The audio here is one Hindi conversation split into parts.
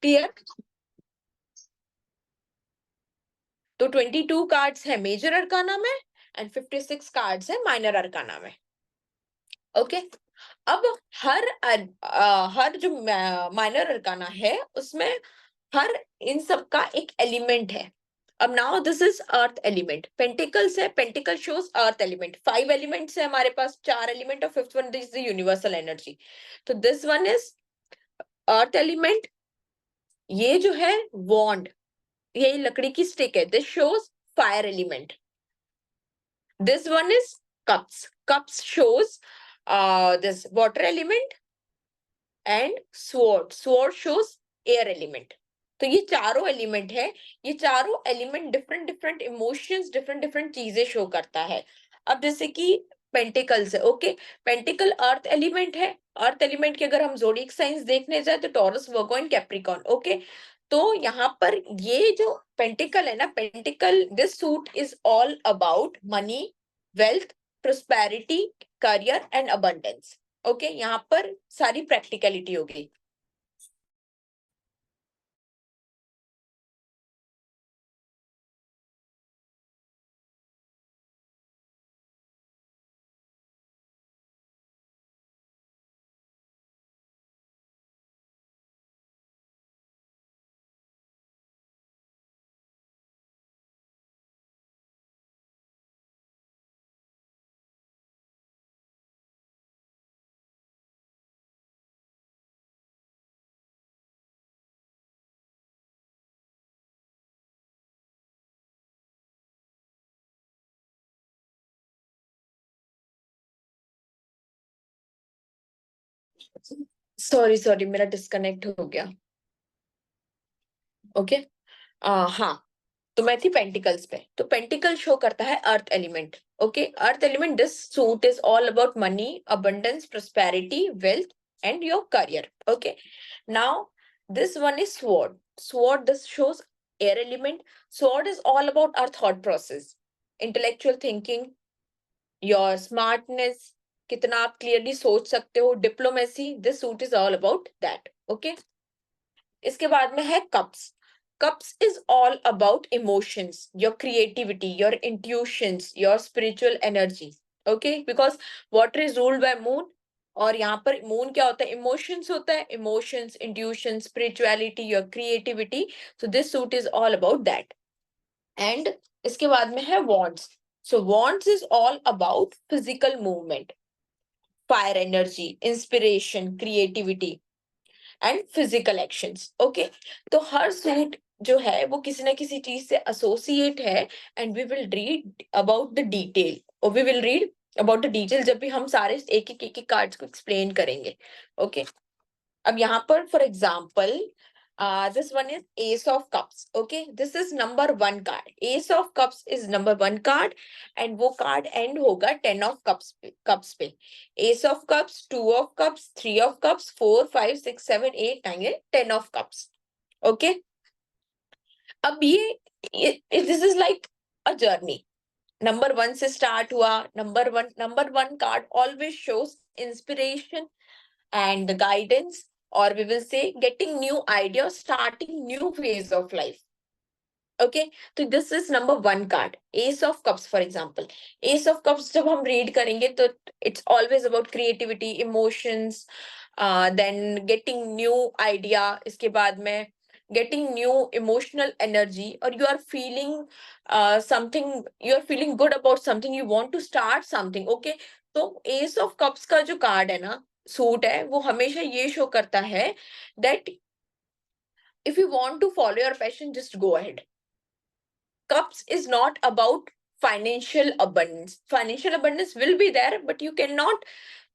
क्लियर? तो 22 कार्ड्स है मेजर अरकाना में एंड 56 कार्ड्स है माइनर अरकाना में। ओके, अब हर जो माइनर अरकाना है उसमें हर इन सब का एक एलिमेंट है। अब now this is earth element, pentacles है, pentacle shows earth element, 5 elements है हमारे पास, 4 एलिमेंट और fifth one is the universal energy. तो this one is earth element, ये जो है वॉन्ड, ये लकड़ी की स्टिक है, this shows fire element. This one is cups, cups shows this water element and sword shows air element। तो ये चारों एलिमेंट है, ये चारों element different different emotions, different different चीजें शो करता है। अब जैसे कि पेंटिकल्स है, ओके, पेंटिकल अर्थ एलिमेंट है, अर्थ एलिमेंट के अगर हम जोडिक साइंस देखने जाए तो taurus, Virgo and Capricorn. Okay, तो यहाँ पर ये जो पेंटिकल है ना, pentacle, this suit is all about money, wealth, prosperity, career and abundance. Okay, यहाँ पर सारी प्रैक्टिकलिटी होगी। सॉरी सॉरी, मेरा डिस्कनेक्ट हो गया। ओके, हाँ, तो मैं थी पेंटिकल्स पे। तो पेंटिकल शो करता है earth element. Okay, earth element, this suit is all about money, abundance, prosperity, wealth and your career. Okay, now this one is sword, sword, this shows air element. Sword is all about our thought process, intellectual thinking, your smartness, कितना आप क्लियरली सोच सकते हो, diplomacy, this suit is all about that. Okay, इसके बाद में है cups. Cups is all about emotions, your creativity, your intuitions, your spiritual energy. Okay, because water is ruled by moon, और यहाँ पर मून क्या होता है, इमोशंस होता है, emotions, intuition, spirituality, your creativity. So this suit is all about that. And इसके बाद में है wants. So wants is all about physical movement, fire energy, inspiration, creativity and physical actions. Okay, तो हर सूट जो है वो किसी ना किसी चीज से एसोसिएट है, and we will read about the detail, और we will read about the detail जब भी हम सारे एक एक कार्ड्स को एक्सप्लेन करेंगे। ओके, अब यहाँ पर for example this one is ace of cups। okay, this is number 1 card, ace of cups is number 1 card, and वो card end होगा 10 of cups पे। ace of cups, 2 of cups, 3 of cups, 4 5 6 7 8 9 and 10 of cups। okay, अब ये this is like a journey, number 1 से स्टार्ट हुआ, number 1 card always shows inspiration and the guidance, or we will say getting new ideas, starting new phase of life। okay, तो this is number 1 card, ace of cups for example। ace of cups जब हम read करेंगे तो it's always about creativity, emotions, then getting new idea, इसके बाद में getting new emotional energy, or you are feeling something, you are feeling good about something, you want to start something। okay, तो ace of cups का जो कार्ड है ना, सूट है, वो हमेशा ये शो करता है that if you want to follow your passion, just go ahead। cups is not about financial abundance, financial abundance will be there, but you cannot,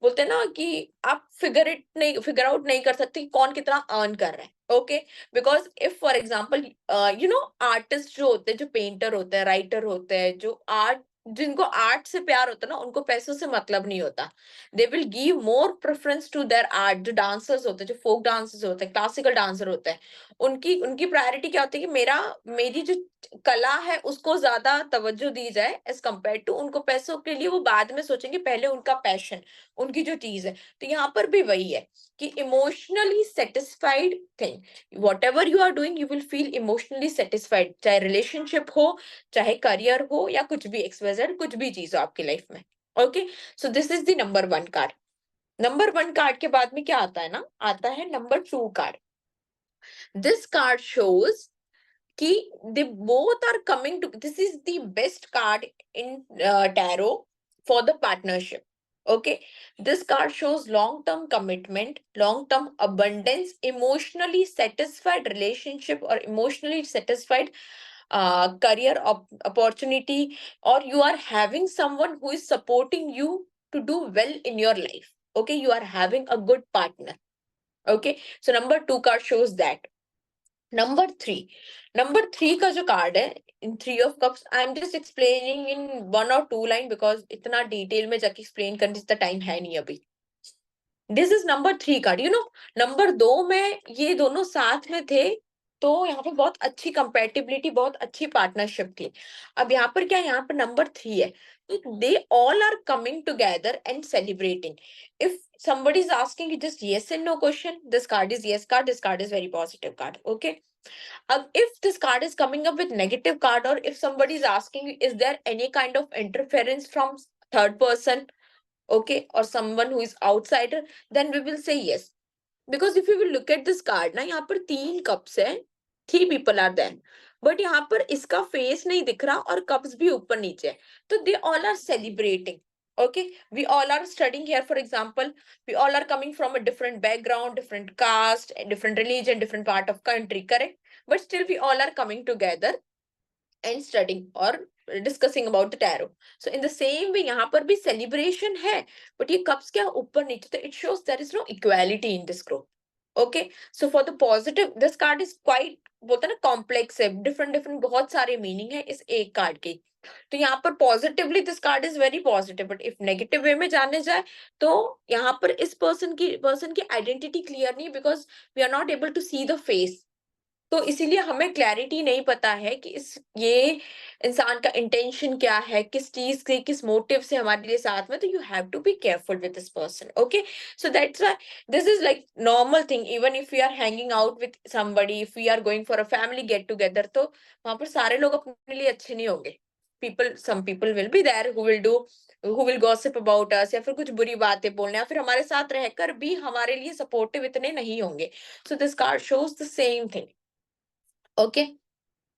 बोलते हैं ना कि आप फिगर आउट नहीं कर सकते कि कौन कितना अर्न कर रहा है। Okay, because if for example you know artist जो होते हैं, जो पेंटर होते हैं, राइटर होते हैं, जो आर्ट जिनको आर्ट से प्यार होता है ना, उनको पैसों से मतलब नहीं होता. They will give more preference to their art. जो डांसर्स होते हैं, जो फोक डांसर्स होते हैं, क्लासिकल डांसर होते हैं, उनकी उनकी प्रायोरिटी क्या होती है कि मेरी जो कला है उसको ज्यादा तवज्जो दी जाए एज कम्पेयर टू उनको पैसों के लिए वो बाद में सोचेंगे, पहले उनका पैशन, उनकी जो चीज है. तो यहाँ पर भी वही है कि emotionally satisfied thing, whatever you are doing you will feel emotionally satisfied, चाहे रिलेशनशिप हो, चाहे करियर हो, या कुछ भी एक्सवाइजेड कुछ भी चीज हो आपकी लाइफ में. Okay, so this is the number 1 card. Number 1 card के बाद में क्या आता है ना, आता है number 2 card. This card shows कि they both are coming to, this is the best card in tarot for the partnership. Okay, this card shows long term commitment, long term abundance, emotionally satisfied relationship, or emotionally satisfied career opportunity, or you are having someone who is supporting you to do well in your life. Okay, you are having a good partner. Okay, so number 2 card shows that. Number 3 का जो कार्ड है, इन 3 of cups, I am just explaining in 1 or 2 line, because इतना डिटेल में जाके एक्सप्लेन करने जितना टाइम है नहीं अभी. This is number 3 card. Number 2 में ये दोनों साथ में थे, तो यहाँ पे बहुत अच्छी कंपेटिबिलिटी, बहुत अच्छी पार्टनरशिप थी. अब यहाँ पर क्या, यहाँ पर नंबर 3 है, they all are coming together and celebrating. If somebody is asking you just yes and no question, this card is yes card, this card is very positive card. Okay, if this card is coming up with negative card, or if somebody is asking you is there any kind of interference from third person, okay, or someone who is outsider, then we will say yes. Because if you will look at this card ना, यहाँ पर 3 cups है, 3 people are there, but यहाँ पर इसका face नहीं दिख रहा और cups भी ऊपर नीचे है, तो they all are celebrating. Okay, we all are studying here, for example, we all are coming from a different background, different caste, different religion, different part of country, correct? But still we all are coming together and studying or discussing about the tarot. So in the same way यहाँ पर भी celebration है, but ये cups क्या ऊपर नीचे, तो it shows there is no equality in this group. Okay, so for the positive, this card is quite, बोलते हैं ना, complex है, different बहुत सारे meaning है इस एक कार्ड की. तो यहाँ पर positively this card is very positive, but if negative way में जाने जाए तो यहाँ पर इस पर्सन की आइडेंटिटी क्लियर नहीं, because we are not able to see the face. तो इसीलिए हमें क्लैरिटी नहीं पता है कि ये इंसान का इंटेंशन क्या है, किस चीज से, किस मोटिव से हमारे लिए साथ में. तो you have to be careful with this person. Okay, so that's why this is like normal thing. Even if you are hanging out with somebody, if we are going for a family get together, तो वहां पर सारे लोग अपने लिए अच्छे नहीं होंगे. some people will be there who will gossip about us, या फिर कुछ बुरी बातें बोलने, या फिर हमारे साथ रहकर भी हमारे लिए सपोर्टिव इतने नहीं होंगे. So this card shows the same thing. Okay,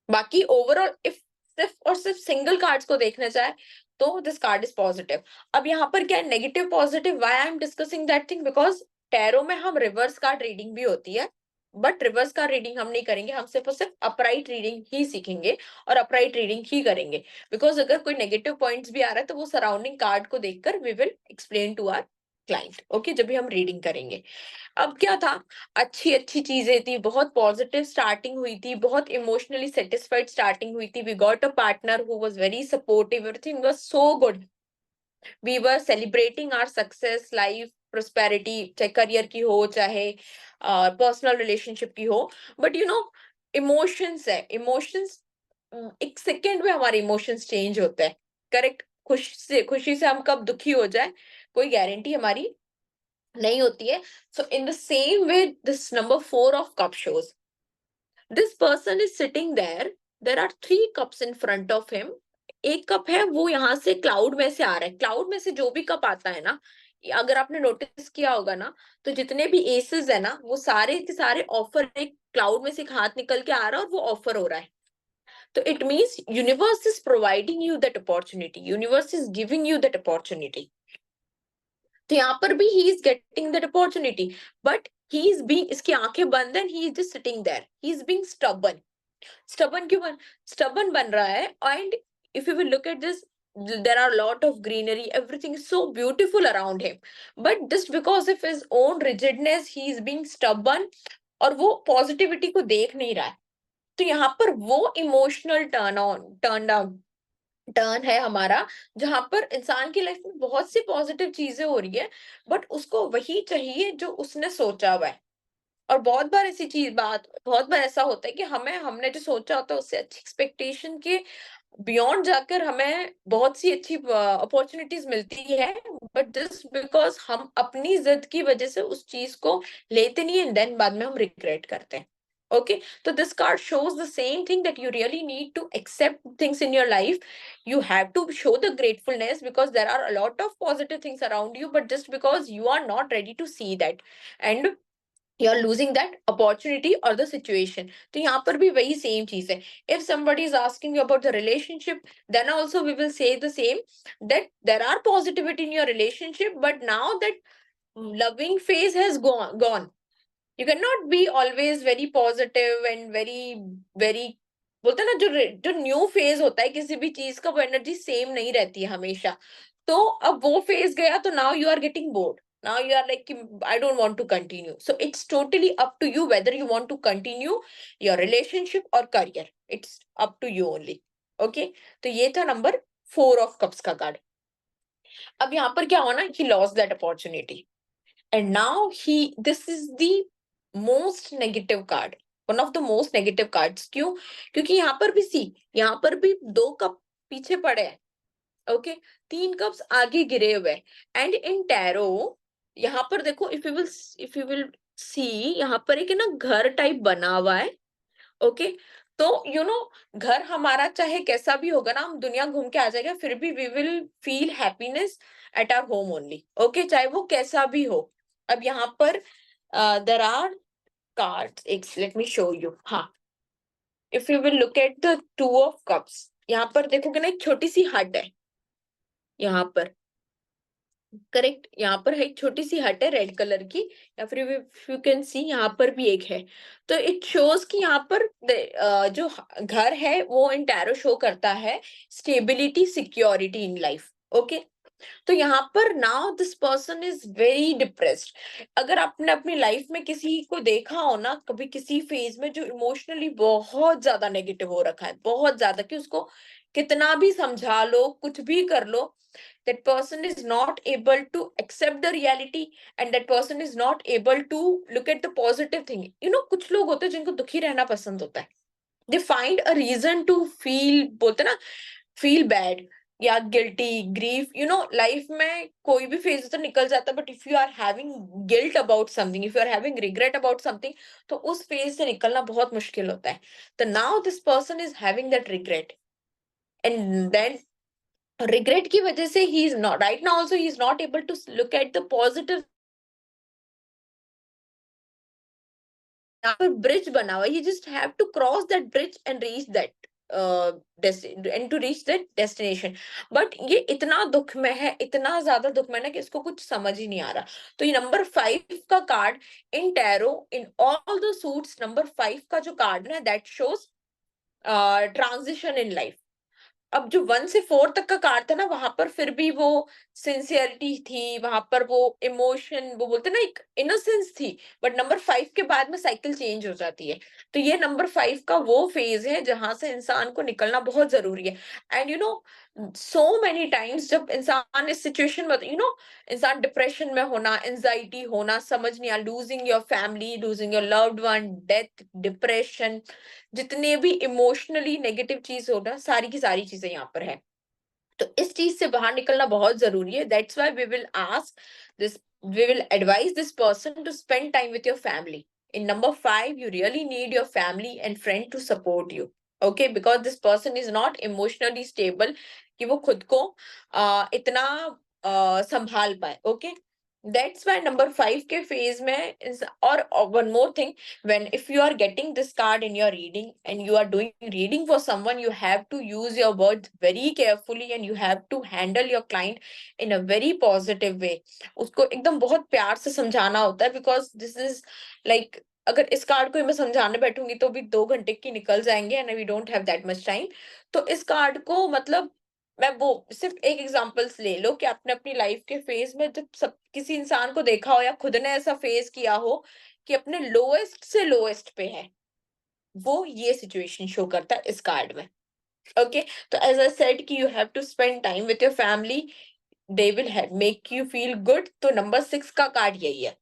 बाकी ओवरऑल इफ सिर्फ और सिर्फ सिंगल कार्ड्स को देखना चाहे तो दिस कार्ड इज पॉजिटिव. अब यहाँ पर क्या है, negative positive, why I am discussing that thing, because tarot में हम रिवर्स कार्ड रीडिंग भी होती है, बट रिवर्स कार्ड रीडिंग हम नहीं करेंगे, हम सिर्फ और सिर्फ अपराइट रीडिंग ही सीखेंगे और अपराइट रीडिंग ही करेंगे. बिकॉज अगर कोई नेगेटिव पॉइंट्स भी आ रहा है तो वो सराउंडिंग कार्ड को देखकर we will explain to our client. Okay, जब भी हम रीडिंग करेंगे. अब क्या था, अच्छी अच्छी चीजें थी, बहुत पॉजिटिव स्टार्टिंग हुई थी, बहुत इमोशनली सेटिस्फाइड स्टार्टिंग हुई थी. We got a partner who was very supportive, everything was so good. We were celebrating our success, life, prosperity, चाहे करियर की हो, चाहे पर्सनल रिलेशनशिप की हो. बट इमोशंस है, इमोशंस एक सेकेंड में हमारे इमोशंस चेंज होते हैं. करेक्ट, खुशी से हम कब दुखी हो जाए कोई गारंटी हमारी नहीं होती है. So in the same way, this number 4 of cups shows this person is sitting there. There are 3 cups in front of him. एक कप है वो यहाँ से क्लाउड में से आ रहा है. क्लाउड में से जो भी कप आता है ना, अगर आपने नोटिस किया होगा ना, तो जितने भी एसेस है ना, वो सारे के सारे ऑफर, एक क्लाउड में से एक हाथ निकल के आ रहा है और वो ऑफर हो रहा है. तो it means universe is providing you that opportunity, universe is giving you that opportunity. तो यहाँ पर भी he is getting that opportunity, but he is being, इसकी आंखें बंद है, he is just sitting there, he is being stubborn. Stubborn क्यों स्टबन बन रहा है? And if you will look at this, there are a lot of greenery, everything is so beautiful around him, but just because of his own rigidness he is being stubborn, और वो पॉजिटिविटी को देख नहीं रहा है. तो यहाँ पर वो इमोशनल टर्न टर्न है हमारा, जहां पर इंसान की लाइफ में बहुत सी पॉजिटिव चीजें हो रही है, बट उसको वही चाहिए जो उसने सोचा हुआ है। और बहुत बार ऐसा होता है कि हमने जो सोचा होता है उससे अच्छी एक्सपेक्टेशन के बियॉन्ड जाकर हमें बहुत सी अच्छी अपॉर्चुनिटीज मिलती है, बट जस्ट बिकॉज हम अपनी जिद की वजह से उस चीज को लेते नहीं है, देन बाद में हम रिग्रेट करते हैं। Okay, so this card shows the same thing, that you really need to accept things in your life. You have to show the gratefulness because there are a lot of positive things around you, but just because you are not ready to see that, and you're losing that opportunity or the situation. तो यहाँ पर भी वही same चीज है. If somebody is asking you about the relationship, then also we will say the same, that there are positivity in your relationship, but now that loving phase has gone. You cannot be always very positive and very बोलते हैं ना, जो न्यू फेज होता है किसी भी चीज का, वो एनर्जी सेम नहीं रहती है हमेशा. तो अब वो फेज गया, तो now you are getting bored. Now you are like, I don't want to continue. So it's totally up to you whether you want to continue your relationship or career. It's up to you only. Okay. तो ये था नंबर 4 of cups का कार्ड. अब यहाँ पर क्या होना, he lost that opportunity. And now this is the most negative card. One of the most negative cards. क्यों? क्योंकि यहाँ पर भी यहाँ पर भी 2 कप पीछे पड़े हैं. ओके, 3 कप्स आगे गिरे हुए. एंड इन टैरो यहाँ पर देखो, इफ यू विल सी, यहाँ पर एक है ना घर टाइप बना हुआ है. ओके, तो घर हमारा चाहे कैसा भी होगा ना, हम दुनिया घूम के आ जाएगा, फिर भी we will feel happiness at our home only. Okay, चाहे वो कैसा भी हो. अब यहाँ पर देर आर कार्ड्स. एक लेट मी शो यू. हाँ, if you will look at the 2 of cups, यहाँ पर देखोगे ना, एक छोटी सी हट है यहाँ पर. करेक्ट, यहाँ पर है एक छोटी सी हट है रेड कलर की, या फिर यू कैन सी यहाँ पर भी एक है. तो इट शोज कि यहाँ पर जो घर है वो इन टैरो शो करता है stability, security in life. Okay, तो यहाँ पर now this person is very depressed. अगर आपने अपनी लाइफ में किसी को देखा हो ना, कभी किसी फेज में जो इमोशनली बहुत ज्यादा नेगेटिव हो रखा है, बहुत ज्यादा, कि उसको कितना भी समझा लो, कुछ भी कर लो, that person is not able to accept the reality, and that person is not able to look at the positive thing. कुछ लोग होते हैं जिनको दुखी रहना पसंद होता है. They find a reason to feel, बोलते हैं ना, feel bad या गिल्टी, ग्रीफ. लाइफ में कोई भी फेज तो निकल जाता है, but if you are having guilt about something, if you are having regret about something, तो उस फेज से निकलना बहुत मुश्किल होता है. तो now this person is having that regret, and then regret की वजह से he is not right now also, he is not able to look at the positive. यहाँ पर ब्रिज बना हुआ, you just have to cross that bridge and reach that and to reach that destination. But ये इतना दुख में है, इतना ज्यादा दुख में है ना, कि इसको कुछ समझ ही नहीं आ रहा. तो ये नंबर 5 का card in tarot, in all the suits, number 5 का जो कार्ड है, that shows transition in life. अब जो 1 से 4 तक का कार्ड था ना, वहां पर फिर भी वो सिंसियरिटी थी, वहां पर वो इमोशन, वो बोलते ना, एक इनोसेंस थी. बट नंबर 5 के बाद में साइकिल चेंज हो जाती है. तो ये नंबर 5 का वो फेज है जहां से इंसान को निकलना बहुत जरूरी है. एंड सो मेनी टाइम्स जब इंसान इस सिचुएशन में, इंसान डिप्रेशन में होना, एंजाइटी होना, समझ नहीं आ, losing your family, losing your loved one, death, depression, जितने भी इमोशनली नेगेटिव चीज हो ना, सारी की सारी चीजें यहाँ पर है. तो इस चीज से बाहर निकलना बहुत जरूरी है. That's why we will ask this, we will advise this person to spend time with your family. In number 5, you really need your family and friend to support you. Okay, because this person is not emotionally stable कि वो खुद को इतना संभाल पाए. Okay, that's why number 5 के फेज में और one more thing, when if you are getting this card in your reading and you are doing reading for someone, you have to use your words very carefully and you have to handle your client in a very positive way. उसको एकदम बहुत प्यार से समझाना होता है, because this is like, अगर इस कार्ड को मैं समझाने बैठूंगी तो भी 2 घंटे की निकल जाएंगे, and we don't have that much time. तो इस कार्ड को मतलब, मैं वो सिर्फ एक एग्जांपल्स ले लो कि आपने अपनी लाइफ के फेज में जब सब किसी इंसान को देखा हो, या खुद ने ऐसा फेस किया हो कि अपने लोएस्ट से लोएस्ट पे है, वो ये सिचुएशन शो करता है इस कार्ड में. Okay, so as I said कि you have to spend time with your family, they will make you feel good. तो number 6 का कार्ड यही है.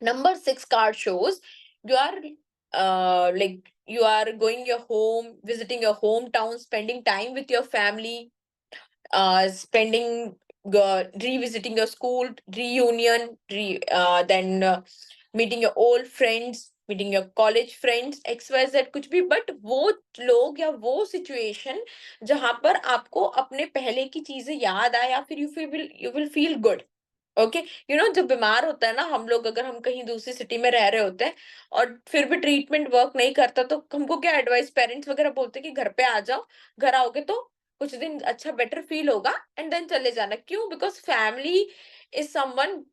Number 6 card shows you are like you are going your home, visiting your hometown, spending time with your family, spending revisiting your school reunion, then meeting your old friends, meeting your college friends, XYZ कुछ भी, बट वो लोग या वो सिचुएशन जहां पर आपको अपने पहले की चीजें याद आए, या फिर you will feel good. Okay, जब बीमार होता है ना हम लोग, अगर हम कहीं दूसरी सिटी में रह रहे होते हैं और फिर भी ट्रीटमेंट वर्क नहीं करता, तो हमको क्या एडवाइस पेरेंट्स वगैरह बोलते हैं कि घर पे आ जाओ. घर आओगे तो कुछ दिन अच्छा बेटर फील होगा एंड देन चले जाना. क्यों? Because family is someone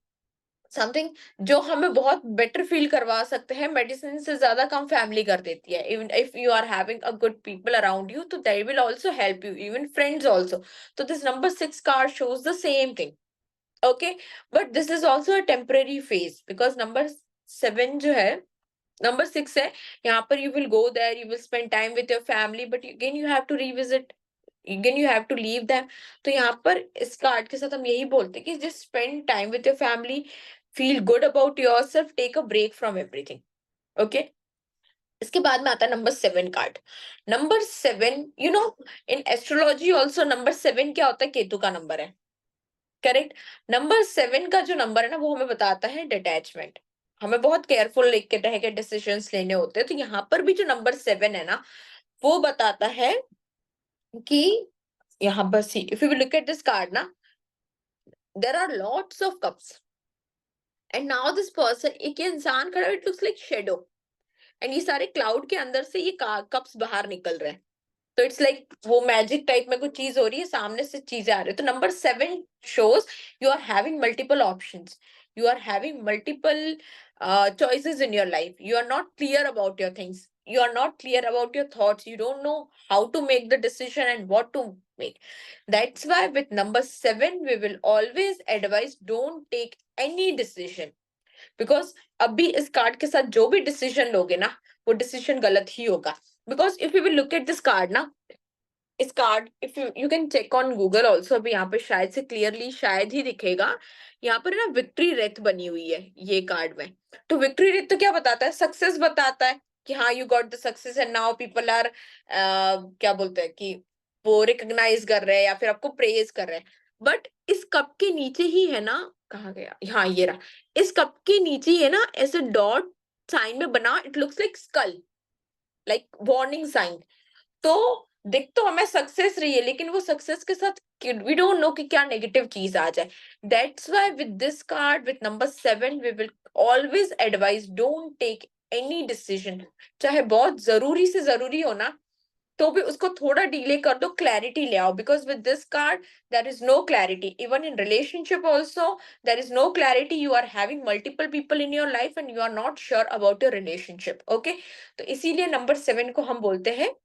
something जो हमें बहुत बेटर फील करवा सकते हैं. मेडिसिन से ज्यादा काम फैमिली कर देती है. Even if you are having a good people around you, तो they will also help you, even friends also. तो this number 6 card shows the same thing. Okay, but this is also a temporary phase because number 7 जो है, number 6 है, यहाँ पर you will go there, you will spend time with your family, but again you have to revisit, again you have to leave them. तो यहाँ पर इस कार्ड के साथ हम यही बोलते हैं कि just spend time with your family, feel good about yourself, take a break from everything. Okay, इसके बाद में आता है number 7 card. Number 7, in astrology also number 7 क्या होता है? केतु का नंबर है. करेक्ट. नंबर 7 का जो नंबर है ना, वो हमें बताता है डिटैचमेंट. हमें बहुत केयरफुल लेके के रह के डिसीजंस लेने होते हैं. तो यहाँ पर भी जो नंबर 7 है ना, वो बताता है कि यहाँ बस if you look at this card ना, there are lots of cups and now this person, एक ये इंसान खड़ा है, it looks like shadow, and ये सारे क्लाउड के अंदर से ये कप्स बाहर निकल रहे हैं. तो इट्स लाइक वो मैजिक टाइप में कुछ चीज हो रही है, सामने से चीजें आ रही है. तो number 7 shows you are having multiple options, you are having multiple choices in your life, you are not clear about your things, you are not clear about your thoughts, you don't know how to make the decision and what to make. That's why with number 7 we will always advise, don't take any decision, because अभी इस कार्ड के साथ जो भी डिसीजन लोगे ना, वो डिसीजन गलत ही होगा. Because if you will look at this card ना, इस card if you can check on Google also, अभी यहाँ पे शायद से क्लियरली शायद ही दिखेगा. यहाँ पर ना विक्ट्री रेथ बनी हुई है ये कार्ड में. तो विक्ट्री रेथ तो क्या बताता है? सक्सेस बताता है कि हाँ you got the success and now people are क्या बोलते हैं कि वो रिकॉग्नाइज कर रहे हैं या फिर आपको प्रेज कर रहे हैं. बट इस कप के नीचे ही है ना, कहाँ गया, हाँ ये रहा, इस कप के नीचे है ना ऐसे डॉट साइन में बना, it looks like skull, like warning sign. तो दिख तो हमें सक्सेस रही है, लेकिन वो सक्सेस के साथ वी डोंट नो कि क्या नेगेटिव चीज आ जाए. That's why with this card with number 7 we will always advise, don't take any decision. चाहे बहुत जरूरी से जरूरी हो ना, तो भी उसको थोड़ा डिले कर दो, क्लैरिटी ले आओ. Because with this card there is no clarity, even in relationship also there is no clarity. You are having multiple people in your life and you are not sure about your relationship. Okay, तो इसीलिए नंबर 7 को हम बोलते हैं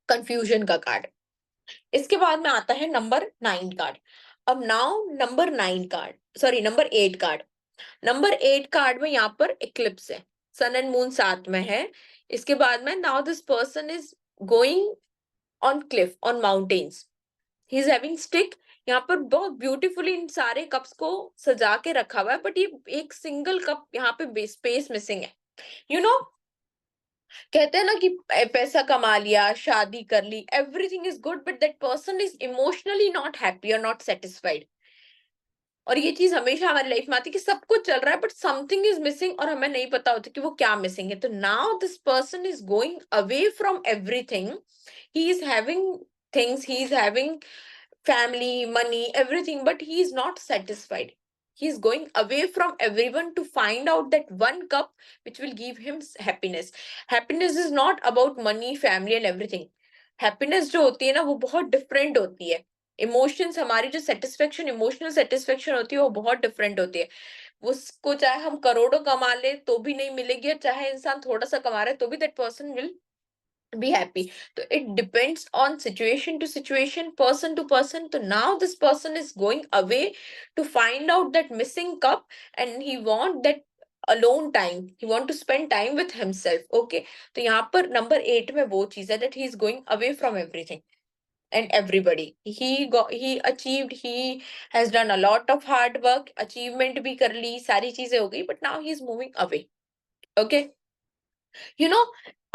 कंफ्यूजन का कार्ड. इसके बाद में आता है नंबर 9 कार्ड. अब now number 9 card, sorry number 8 card. Number 8 card में यहाँ पर इक्लिप्स है, सन एंड मून साथ में है. इसके बाद में now this person is going on Cliff on mountains, he is having stick. यहाँ पर बहुत ब्यूटीफुली इन सारे कप्स को सजा के रखा हुआ है, बट ये एक सिंगल कप यहाँ पे स्पेस मिसिंग है. यू नो, कहते हैं ना कि पैसा कमा लिया, शादी कर ली, everything is good, but that person is emotionally not happy और नॉट सेटिस्फाइड. और ये चीज हमेशा हमारी लाइफ में आती है कि सब कुछ चल रहा है बट समथिंग इज मिसिंग, और हमें नहीं पता होता कि वो क्या मिसिंग है. तो now this person is going away from everything, he is having things, he is having family, money, everything, but he is not satisfied. He is going away from everyone to find out that one cup which will give him happiness. Happiness is not about money, family and everything. Happiness जो होती है ना, वो बहुत डिफरेंट होती है. इमोशंस, हमारी जो सेटिस्फेक्शन, इमोशनल सेटिस्फेक्शन होती है, वो बहुत डिफरेंट होती है. उसको चाहे हम करोड़ों कमा ले तो भी नहीं मिलेगी, और चाहे इंसान थोड़ा सा कमा रहे तो भी that person will be happy. So it depends on situation to situation, person to person. So now this person is going away to find out that missing cup, and he want that alone time, he want to spend time with himself. Okay, तो यहाँ पर नंबर 8 में वो चीज है that he is going away from everything. and everybody. He achieved, he has done a lot of hard work, achievement भी कर ली, सारी चीजें हो गई, but now he is moving away. Okay, you know,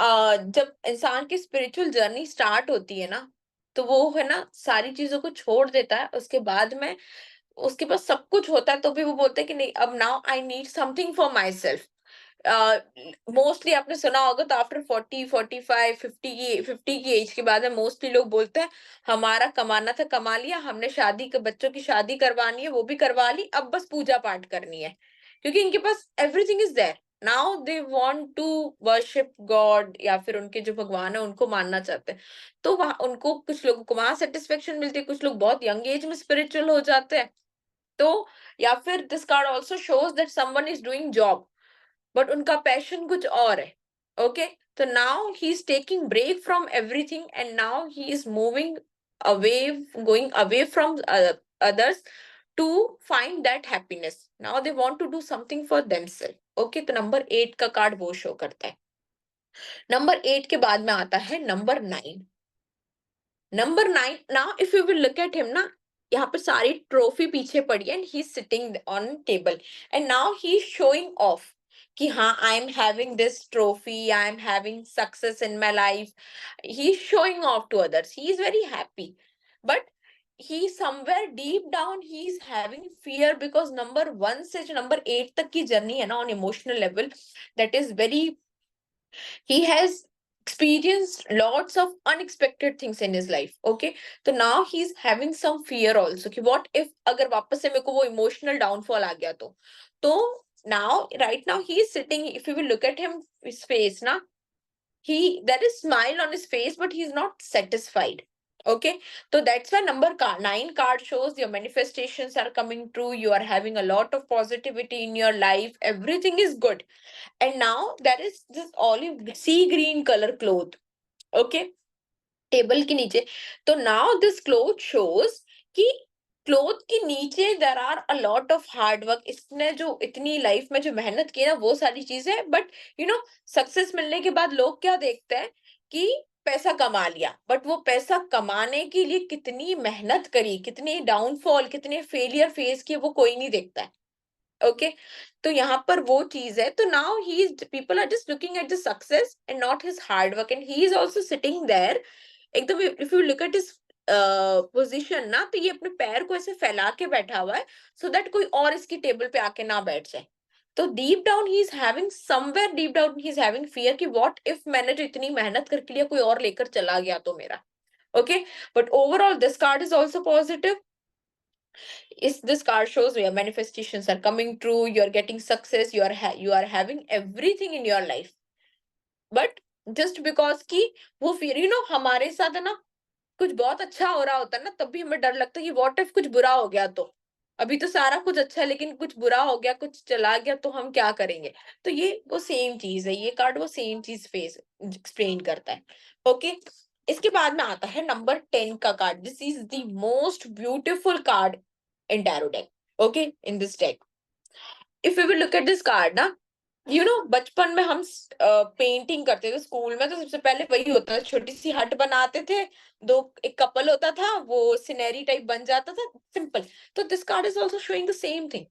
जब इंसान की स्पिरिचुअल जर्नी स्टार्ट होती है ना, तो वो है ना सारी चीजों को छोड़ देता है, उसके बाद में उसके पास सब कुछ होता है, तो भी वो बोलते हैं कि नहीं, अब now I need something for my self. Mostly आपने सुना होगा, तो आफ्टर 40, 45, 50 की एज के बाद में मोस्टली लोग बोलते हैं, हमारा कमाना था, कमा लिया हमने, शादी के बच्चों की शादी करवानी है, वो भी करवा ली, अब बस पूजा पाठ करनी है, क्योंकि इनके पास everything is there. Now they want to worship God, या फिर उनके जो भगवान है उनको मानना चाहते हैं. तो वहां उनको, कुछ लोगों को वहां सेटिस्फेक्शन मिलती है, कुछ लोग बहुत यंग एज में स्पिरिचुअल हो जाते हैं. तो या फिर this card also shows that someone is doing job, but उनका पैशन कुछ और है. ओके, तो now he is taking break from everything, and now he is moving away, going away from others to find that happiness. Now they want to do something for themselves. Okay, तो नंबर 8 का कार्ड वो शो करता है. नंबर 8 के बाद में आता है number 9. Number 9, now if you will look at him ना, यहाँ पर सारी ट्रॉफी पीछे पड़ी है, and he is sitting on table, and now he is showing off कि हाँ, I am having this trophy, I am having success in my life. He is showing off to others, he is very happy, but he somewhere deep down he is having fear, because number 1 से जो नंबर 8 तक की जर्नी है ना, on emotional level, that is very, he has experienced lots of unexpected things in his life. Okay, so now he's having some fear also कि what if अगर वापस से मेरे को वो emotional downfall आ गया तो now right now he is sitting, if you will look at him, his face ना, he, there is smile on his face, but he's not satisfied. Okay, so that's why number 9 card shows your manifestations are coming true, you are having a lot of positivity in your life, everything is good. And now there is this olive sea green color cloth. Okay, table के नीचे. तो नाउ दिस क्लोथ शोज कि क्लोथ के नीचे there are a lot of hard work, इसने जो इतनी लाइफ में जो मेहनत की ना, वो सारी चीजें, बट यू नो, सक्सेस मिलने के बाद लोग क्या देखते हैं कि पैसा कमा लिया, बट वो पैसा कमाने के लिए कितनी मेहनत करी, कितनी डाउनफॉल, कितने फेलियर फेस किए, वो कोई नहीं देखता है. ओके, तो यहाँ पर वो चीज है. तो now he is, people are just looking at the success and not his hard work, and he is also sitting there एकदम. If you look at his position ना, तो ये अपने पैर को ऐसे फैला के बैठा हुआ है, सो दैट कोई और इसकी टेबल पे आके ना बैठ जाए. तो deep down he is having, somewhere deep down he is having fear कि व्हाट इफ मैंने जो इतनी मेहनत करके लिया कोई और लेकर चला गया तो मेरा. Okay, but overall this card is also positive. Is this card shows your manifestations are coming true, you are getting success, you are having everything in your life, but just because कि वो फिर हमारे साथ है ना, कुछ बहुत अच्छा हो रहा होता है ना, तब भी हमें डर लगता है कि व्हाट इफ कुछ बुरा हो गया तो. अभी तो सारा कुछ अच्छा है, लेकिन कुछ बुरा हो गया, कुछ चला गया, तो हम क्या करेंगे. तो ये वो सेम चीज है, ये कार्ड वो सेम चीज फेस एक्सप्लेन करता है. ओके, इसके बाद में आता है नंबर 10 का card. This is the most beautiful card in tarot deck. Okay, in this deck, if we will look at this card ना, बचपन में हम पेंटिंग करते थे स्कूल में, तो सबसे पहले वही होता था, छोटी सी हट बनाते थे, दो एक कपल होता था, वो सिनेरी टाइप बन जाता था, सिंपल. तो this card is also showing the same thing.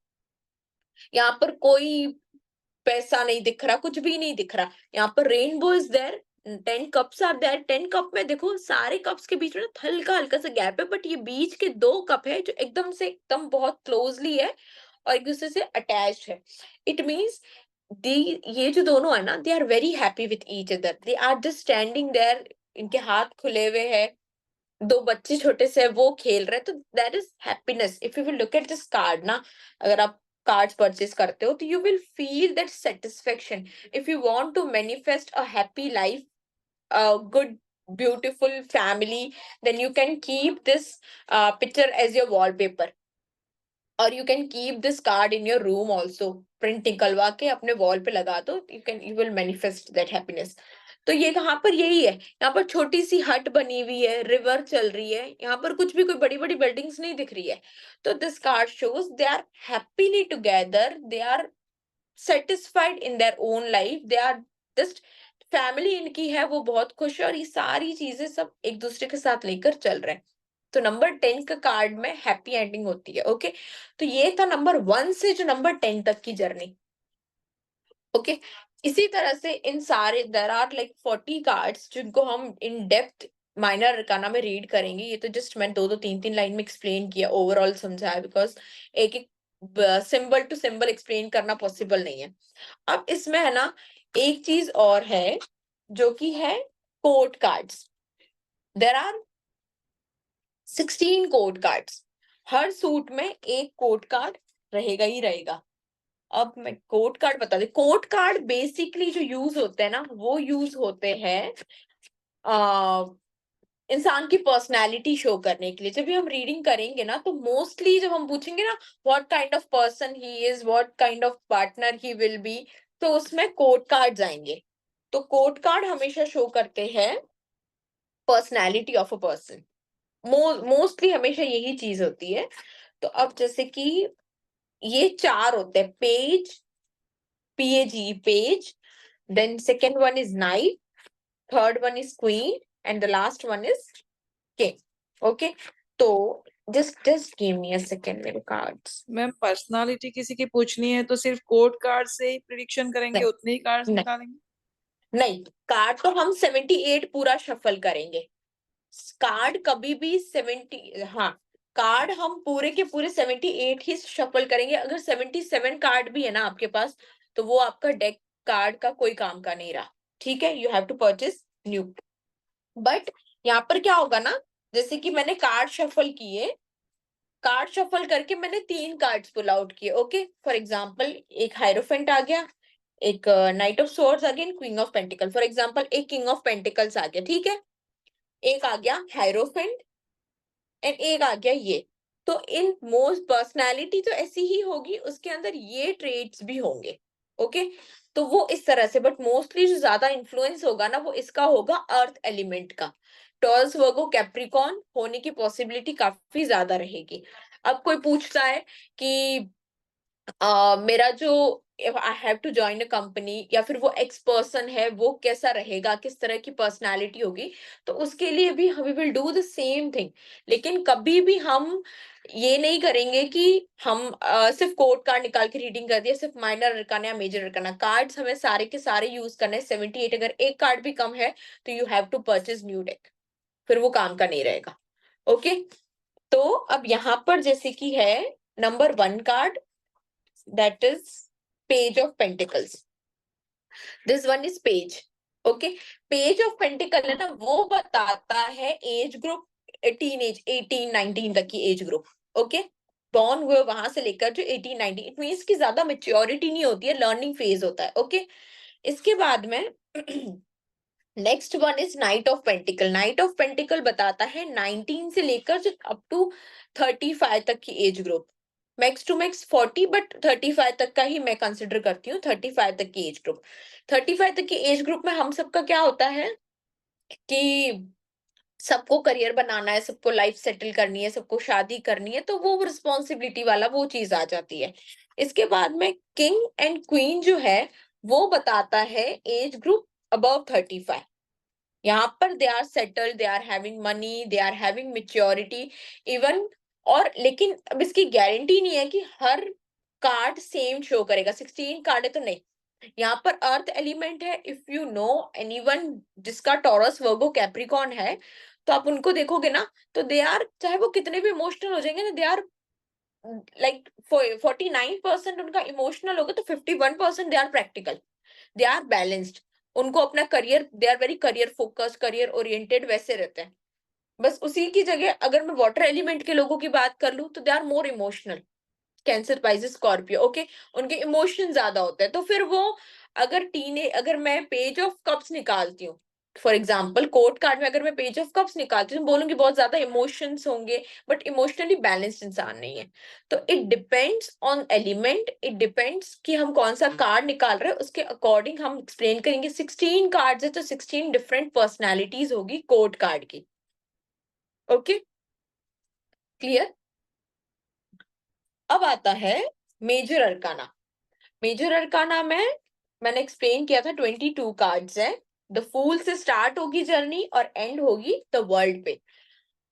यहाँ पर कोई पैसा नहीं दिख रहा, कुछ भी नहीं दिख रहा. यहाँ पर rainbow is there, 10 cups are there. 10 cup में देखो, सारे कप्स के बीच में हल्का हल्का सा गैप है, बट ये बीच के 2 कप है जो एकदम से एकदम बहुत क्लोजली है और एक दूसरे से अटैच्ड है. इट मीन्स दी, ये जो दोनों है ना, they are very happy with each other, they are just standing there, इनके हाथ खुले हुए हैं, 2 बच्चे छोटे से वो खेल रहे हैं, तो that is happiness. If you will look at this card ना, अगर आप कार्ड्स परचेज करते हो, तो you will feel that satisfaction. If you want to manifest a happy life, a good beautiful family, then you can keep this picture as your wallpaper, or you can keep this card in your room also. Print निकलवा के अपने वॉल पे लगा दो, you will manifest that happiness. तो ये यहाँ पर यही है, यहाँ पर छोटी सी हट बनी हुई है, रिवर चल रही है, यहाँ पर कुछ भी कोई बड़ी बड़ी बिल्डिंग्स नहीं दिख रही है. तो this card shows they are happily together, they are satisfied in their own life, they are just family इनकी है वो बहुत खुश है और ये सारी चीजें सब एक दूसरे के साथ लेकर चल रहे हैं। तो नंबर 10 का कार्ड में हैप्पी एंडिंग होती है। ओके, तो ये था नंबर 1 से जो नंबर 10 तक की जर्नी। ओके, इसी तरह से इन सारे देयर आर लाइक 40 कार्ड्स जिनको हम इन डेप्थ माइनर अरकाना में रीड करेंगे। ये तो जस्ट मैं दो दो तीन तीन लाइन में एक्सप्लेन किया, ओवरऑल समझाया, बिकॉज एक एक सिंबल टू सिंबल एक्सप्लेन करना पॉसिबल नहीं है। अब इसमें है ना एक चीज और है जो कि है code cards. There are 16 code cards. हर सूट में एक कोड कार्ड रहेगा ही रहेगा। अब मैं कोड कार्ड बता दे, कोड कार्ड बेसिकली जो यूज होते हैं ना वो यूज होते हैं इंसान की पर्सनालिटी शो करने के लिए। जब भी हम रीडिंग करेंगे ना तो मोस्टली जब हम पूछेंगे ना what kind of person he is, what kind of partner he will be, तो उसमें कोड कार्ड आएंगे। तो कोड कार्ड हमेशा शो करते हैं personality of a person. Mostly हमेशा यही चीज होती है। तो अब जैसे कि ये चार होते हैं, page, PAG, page, then second one is knight, third one is queen, and the last one is king. Okay, तो just give me a second, मेरे cards। मैम पर्सनालिटी किसी की पूछनी है तो सिर्फ कोड कार्ड से ही प्रिडिक्शन करेंगे, नहीं उतने ही कार्ड्स नहीं निकालेंगे? नहीं, कार्ड तो हम 78 पूरा शफल करेंगे। कार्ड कभी भी 70, हाँ, कार्ड हम पूरे के पूरे 78 ही शफल करेंगे। अगर 77 कार्ड भी है ना आपके पास तो वो आपका डेक कार्ड का कोई काम का नहीं रहा। ठीक है, you have to purchase new. But यहाँ पर क्या होगा ना, जैसे कि मैंने कार्ड शफल किए, कार्ड शफल करके मैंने 3 कार्ड्स पुल आउट किए। ओके, फॉर एग्जाम्पल एक हायरोफेंट आ गया, एक नाइट ऑफ सोर्ड्स आ गया, queen of pentacle. For example एक किंग ऑफ पेंटिकल्स आ गया, ठीक है, एक आ गया हायरोफेंट एंड एक आ गया ये। तो इन मोस्ट पर्सनालिटी तो ऐसी ही होगी, उसके अंदर ये ट्रेड्स भी होंगे। ओके, तो वो इस तरह से, बट मोस्टली जो ज्यादा इन्फ्लुएंस होगा ना वो इसका होगा अर्थ एलिमेंट का। टॉरस वर्गो कैप्रिकॉर्न होने की पॉसिबिलिटी काफी ज्यादा रहेगी। अब कोई पूछता है कि मेरा जो I have to join a company या फिर वो एक्स पर्सन है वो कैसा रहेगा, किस तरह की पर्सनालिटी होगी, तो उसके लिए भी we will do the same thing. लेकिन कभी भी हम ये नहीं करेंगे कि हम सिर्फ कोड कार्ड निकाल के रीडिंग कर दिया, सिर्फ माइनर अरकाना या मेजर अरकाना। कार्ड्स हमें सारे के सारे यूज करने हैं। 78, अगर एक कार्ड भी कम है तो you have to purchase new deck, फिर वो काम का नहीं रहेगा। ओके, तो अब यहाँ पर जैसे कि है number 1 card, that is page of pentacles. This one is page. Okay, page of pentacle है ना वो बताता है एज ग्रुप, टीनेज 18 19 तक की एज ग्रुप। ओके, बॉर्न हुए वहां से लेकर जो 18 19, इट मीन्स की ज्यादा मेच्योरिटी नहीं होती है, लर्निंग फेज होता है। ओके, इसके बाद में next one is night of pentacle. Night of pentacle बताता है 19 से लेकर जो अप टू 35 तक की age group. Max to max 40, but 35 तक का ही मैं कंसिडर करती हूँ। 35 तक की एज ग्रुप, 35 तक की एज ग्रुप में हम सबका क्या होता है कि सबको करियर बनाना है, सबको लाइफ सेटल करनी है, सबको शादी करनी है, तो वो रिस्पॉन्सिबिलिटी वाला वो चीज आ जाती है। इसके बाद में किंग एंड क्वीन जो है वो बताता है एज ग्रुप अबव 35। यहाँ पर they are settled, they are having money, they are having maturity even. और लेकिन अब इसकी गारंटी नहीं है कि हर कार्ड सेम शो करेगा। 16 कार्ड है तो नहीं, यहाँ पर अर्थ एलिमेंट है। इफ यू नो एनीवन जिसका टॉरस वर्गो कैप्रिकॉर्न है तो आप उनको देखोगे ना तो दे आर, चाहे वो कितने भी इमोशनल हो जाएंगे ना, दे आर लाइक 49% उनका इमोशनल होगा तो 51% they are practical, they are balanced. उनको अपना career, they are very career focused, career oriented वैसे रहते हैं। बस उसी की जगह अगर मैं वाटर एलिमेंट के लोगों की बात कर लूं तो they are more emotional. Cancer, Pisces, Scorpio, okay, उनके इमोशन ज्यादा होते हैं। तो फिर वो अगर मैं पेज ऑफ कप्स निकालती हूँ, फॉर एग्जाम्पल कोर्ट कार्ड में अगर मैं पेज ऑफ कप्स निकालती हूँ बोलूंगी बहुत ज्यादा इमोशंस होंगे, बट इमोशनली बैलेंस्ड इंसान नहीं है। तो it depends on element, it depends कि हम कौन सा कार्ड निकाल रहे हैं, उसके अकॉर्डिंग हम एक्सप्लेन करेंगे। 16 कार्ड है तो 16 डिफरेंट पर्सनैलिटीज होगी कोर्ट कार्ड की। Okay, clear. अब आता है मेजर अरकाना। मेजर अरकाना में मैंने एक्सप्लेन किया था 22 कार्ड्स है। द फूल से स्टार्ट होगी जर्नी और एंड होगी द वर्ल्ड पे।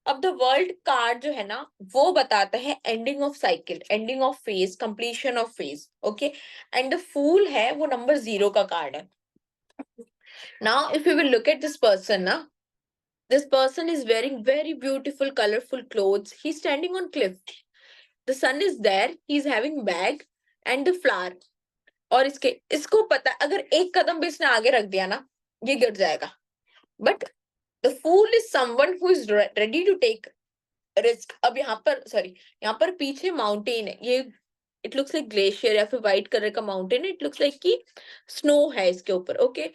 अब द वर्ल्ड कार्ड जो है ना वो बताता है ending of cycle, ending of phase, completion of phase. Okay, and the fool है वो नंबर 0 का कार्ड है। Now if you will look at this person ना, this person is wearing very beautiful colorful clothes, he's standing on cliff, the sun is there, he's having bag and the flower। और इसको पता अगर एक कदम भी इसने आगे रख दिया ना ये गिर जाएगा। But the fool is someone who is ready to take risk. अब यहाँ पर सॉरी, यहाँ पर पीछे माउंटेन है, ये इट लुक्स लाइक ग्लेशियर या फिर व्हाइट कलर का माउंटेन है, इट लुक्स लाइक कि स्नो है इसके ऊपर। ओके,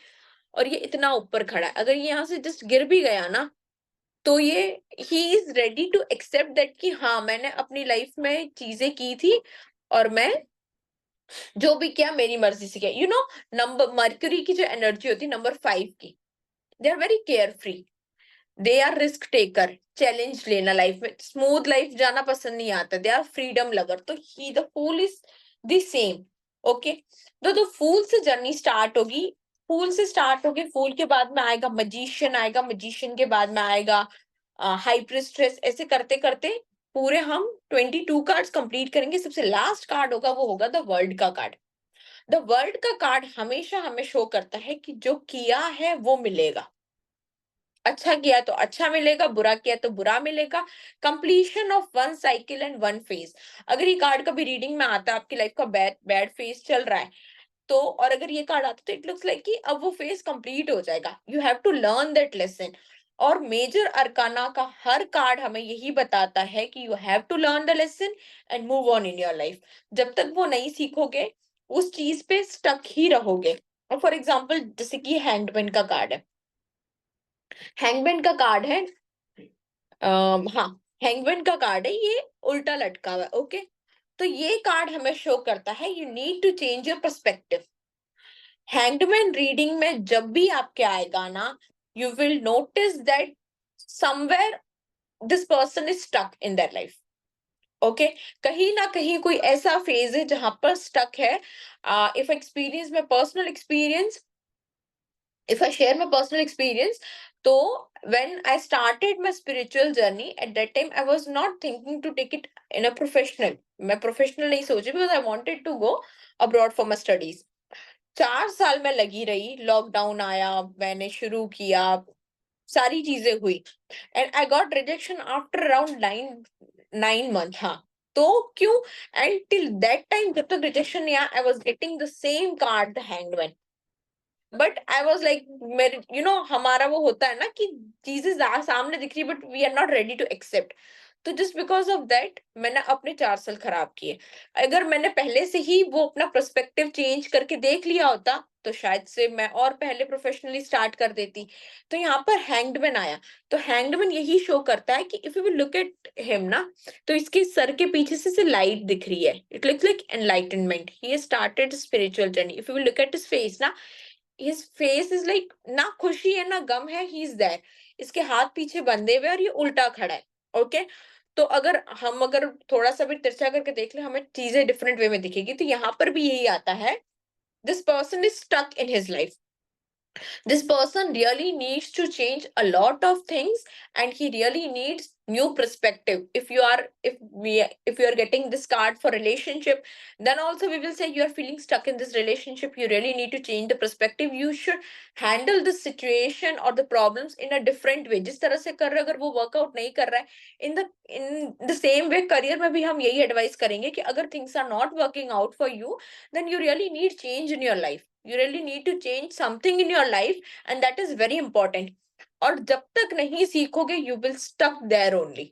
और ये इतना ऊपर खड़ा है, अगर ये यहाँ से जस्ट गिर भी गया ना तो ये ही is ready to accept that कि हाँ मैंने अपनी लाइफ में चीजें की थी और मैं जो भी किया मेरी मर्जी से किया। यू नो, नंबर मर्क्यूरी की जो एनर्जी होती है नंबर 5 की, they are very carefree, they are risk taker, challenge लेना लाइफ में, स्मूथ लाइफ जाना पसंद नहीं आता, दे आर फ्रीडम लवर। तो he the fool is the same. Okay, तो फूल से जर्नी स्टार्ट होगी, फूल से स्टार्ट होगी, फूल के बाद में आएगा मजिशियन, आएगा मजिशियन के बाद में आएगा हाई प्रिस्ट्रेस, ऐसे करते करते पूरे हम 22 कार्ड्स कंप्लीट करेंगे। सबसे लास्ट कार्ड होगा वो होगा द वर्ल्ड का कार्ड। द वर्ल्ड का कार्ड हमेशा हमें शो करता है कि जो किया है वो मिलेगा, अच्छा किया तो अच्छा मिलेगा, बुरा किया तो बुरा मिलेगा। Completion of one cycle and one phase. अगर ये कार्ड कभी रीडिंग में आता है, आपकी लाइफ का बैड बैड फेज चल रहा है तो, और अगर ये कार्ड आता है तो इट लुक्स लाइक कि अब वो फेज कंप्लीट हो जाएगा, you have to learn that lesson. और मेजर अरकाना का हर कार्ड हमें यही बताता है कि you have to learn the lesson and move on in your life. जब तक वो नहीं सीखोगे उस चीज पे स्टक ही रहोगे। और फॉर एग्जाम्पल जैसे कि हैंगमैन का कार्ड है, हैंगमैन का कार्ड है हाँ, हैंगमैन का कार्ड है, ये उल्टा लटका हुआ है। ओके, तो ये कार्ड हमें शो करता है you need to change your perspective. Hangman reading में जब भी आपके आएगा ना, you will notice that somewhere this person is stuck in that life. Okay, कहीं ना कहीं कोई ऐसा फेज है जहां पर स्टक है। इफ एक्सपीरियंस में personal experience, if I share my personal experience, so when I started my spiritual journey, at that time I was not thinking to take it in a professional, मैं professional नहीं सोची, because I wanted to go abroad for my studies। 4 साल मैं लगी रही, लॉकडाउन आया, मैंने शुरू किया, सारी चीजें हुई, and I got rejection after around 9 month. हाँ, तो क्यों? एंड टिल दैट टाइम जब तक रिजेक्शन नहीं आया, I was getting the same card, the hangman. But I was like, मेरे हमारा वो होता है ना कि चीजें सामने दिख रही है but we are not ready to accept. तो जस्ट बिकॉज ऑफ दैट मैंने अपने 4 साल खराब किए। अगर मैंने पहले से ही वो अपना पर्सपेक्टिव चेंज करके देख लिया होता तो शायद से मैं और पहले प्रोफेशनली स्टार्ट कर देती। तो यहाँ पर हैंगडमैन आया, तो हैंगडमैन यही शो करता है कि if you will look at him ना, तो इसके सर के पीछे से लाइट दिख रही है, it looks like enlightenment, he has started spiritual journey. If you will look at his face ना, his face is like, ना खुशी है ना गम है, he is there, इसके हाथ पीछे बंधे हुए और ये उल्टा खड़ा है। ओके, तो अगर थोड़ा सा भी तिरछा करके देख ले हमें चीजें डिफरेंट वे में दिखेगी। तो यहाँ पर भी यही आता है, this person is stuck in his life, this person really needs to change a lot of things and he really needs new perspective. If you are getting this card for relationship, then also we will say you are feeling stuck in this relationship, you really need to change the perspective, you should handle the situation or the problems in a different way। जिस तरह से कर रहे हो, अगर वो वर्कआउट नहीं कर रहा है, in the same way career में भी हम यही एडवाइस करेंगे कि अगर things are not working out for you, then you really need change in your life, you really need to change something in your life, and that is very important। और जब तक नहीं सीखोगे you will stuck there only,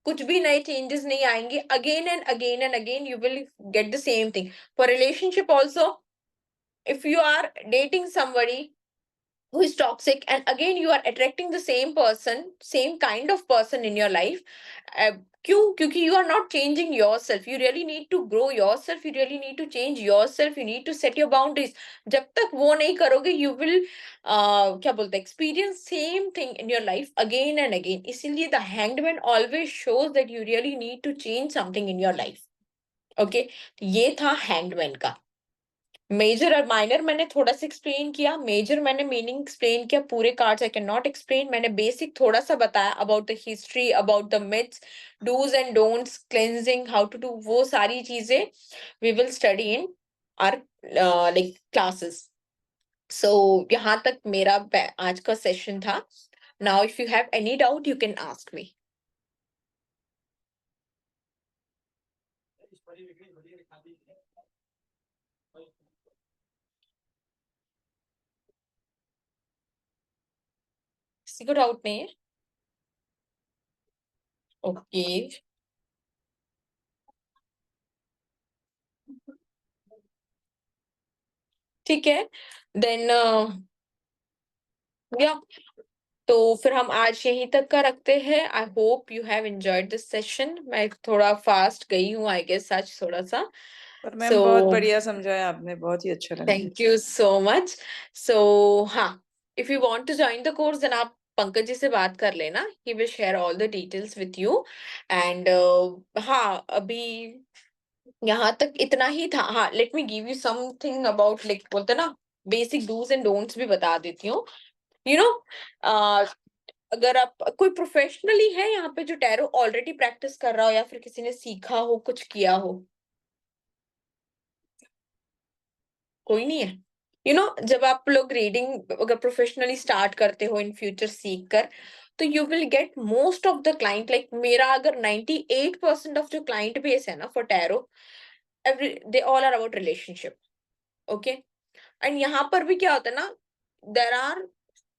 कुछ भी नए changes नहीं आएंगे, again and again and again you will get the same thing। For relationship also, if you are dating somebody who is toxic and again you are attracting the same person, same kind of person in your life, क्यों? क्योंकि you are not changing yourself, you really need to grow yourself, you really need to change yourself, you need to set your boundaries। जब तक वो नहीं करोगे you will क्या बोलते हैं, experience same thing in your life again and again। इसीलिए the hanged man always shows that you really need to change something in your life। okay, ये था hanged man का। मेजर और माइनर मैंने थोड़ा सा एक्सप्लेन किया, मेजर मैंने मीनिंग एक्सप्लेन किया, पूरे cards I can not explain, मैंने बेसिक थोड़ा सा बताया about the history, about the myths, dos and don'ts, cleansing, how to do, वो सारी चीजें we will study in our like classes. So यहाँ तक मेरा आज का सेशन था. Now if you have any doubt you can ask me. किसी को डाउट नहीं है? ओके, ठीक है. देन या तो फिर हम आज यहीं तक का रखते हैं. I hope you have enjoyed this session. मैं थोड़ा फास्ट गई हूँ आई गेस आज थोड़ा सा. पर मैम सो बहुत बढ़िया समझाया आपने, बहुत ही अच्छा लगा. Thank you so much. So हाँ, if you want to join the course then आप पंकज जी से बात कर लेना. He will share all the details with you. And हाँ, अभी यहाँ तक इतना ही था. हाँ, let me give you something about like बोलते ना बेसिक डूज एंड डोंट्स भी बता देती हूँ. यू नो, अगर आप कोई प्रोफेशनली है यहाँ पे जो टैरो ऑलरेडी प्रैक्टिस कर रहा हो या फिर किसी ने सीखा हो, कुछ किया हो? कोई नहीं है. जब आप लोग रीडिंग अगर प्रोफेशनली स्टार्ट करते हो इन फ्यूचर सीख कर, तो you will get most of the client, like मेरा अगर 98% ऑफ जो क्लाइंट बेस है ना for tarot, every they all are about relationship. Okay. And यहाँ पर भी क्या होता है ना, there are